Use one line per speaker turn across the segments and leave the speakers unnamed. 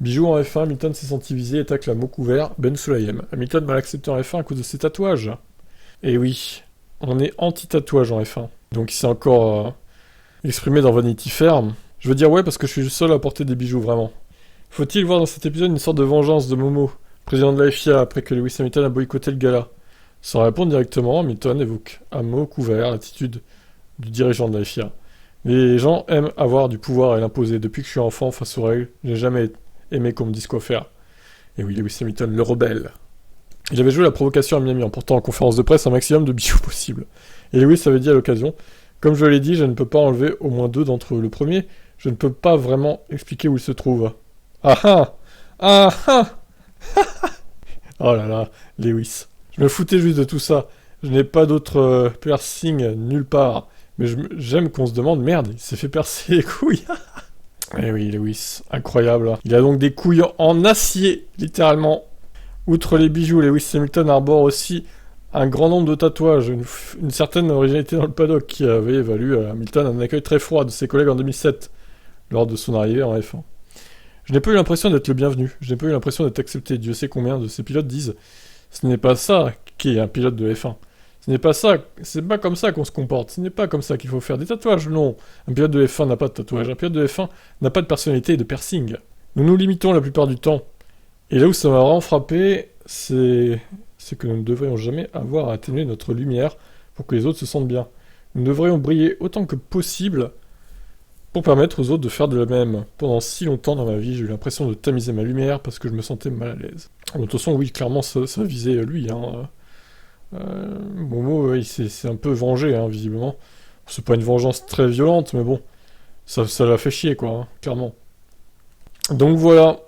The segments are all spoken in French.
Bijou en F1, Hamilton s'est senti visé et tacle à mot couvert Ben Sulayem. Hamilton mal accepté en F1 à cause de ses tatouages. Et oui, on est anti-tatouage en F1. Donc il s'est encore exprimé dans Vanity Fair. Je veux dire ouais parce que je suis le seul à porter des bijoux, vraiment. Faut-il voir dans cet épisode une sorte de vengeance de Momo, président de la FIA, après que Lewis Hamilton a boycotté le gala? Sans répondre directement, Hamilton évoque à mot couvert l'attitude du dirigeant de la FIA. Les gens aiment avoir du pouvoir et l'imposer. Depuis que je suis enfant, face aux règles, je n'ai jamais aimé qu'on me dise quoi faire. Et oui, Lewis Hamilton, le rebelle. Il avait joué la provocation à Miami en portant en conférence de presse un maximum de bijoux possible. Et Lewis avait dit à l'occasion, comme je l'ai dit, je ne peux pas enlever au moins 2 d'entre eux. Le premier, je ne peux pas vraiment expliquer où il se trouve. Ah ah ah ah. Oh là là, Lewis. Je me foutais juste de tout ça. Je n'ai pas d'autre piercing nulle part. Mais j'aime qu'on se demande, merde, il s'est fait percer les couilles. Eh oui, Lewis, incroyable. Il a donc des couilles en acier, littéralement. Outre les bijoux, Lewis Hamilton arbore aussi un grand nombre de tatouages, une certaine originalité dans le paddock qui avait valu à Hamilton un accueil très froid de ses collègues en 2007, lors de son arrivée en F1. Je n'ai pas eu l'impression d'être le bienvenu, je n'ai pas eu l'impression d'être accepté. Dieu sait combien de ces pilotes disent « Ce n'est pas ça qui est un pilote de F1. Ce n'est pas ça, c'est pas comme ça qu'on se comporte, ce n'est pas comme ça qu'il faut faire des tatouages, non. Un pilote de F1 n'a pas de tatouage, un pilote de F1 n'a pas de personnalité et de piercing. Nous nous limitons la plupart du temps. Et là où ça m'a vraiment frappé, c'est que nous ne devrions jamais avoir à atténuer notre lumière pour que les autres se sentent bien. Nous devrions briller autant que possible pour permettre aux autres de faire de la même. Pendant si longtemps dans ma vie, j'ai eu l'impression de tamiser ma lumière parce que je me sentais mal à l'aise. De toute façon, oui, clairement, ça visait lui. Momo, il s'est un peu vengé, visiblement. C'est pas une vengeance très violente, mais bon, ça l'a fait chier, quoi, clairement. Donc voilà.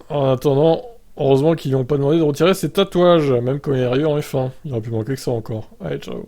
En attendant, heureusement qu'ils lui ont pas demandé de retirer ses tatouages, même quand il est arrivé en F1. Il aurait pu manquer que ça encore. Allez, ciao.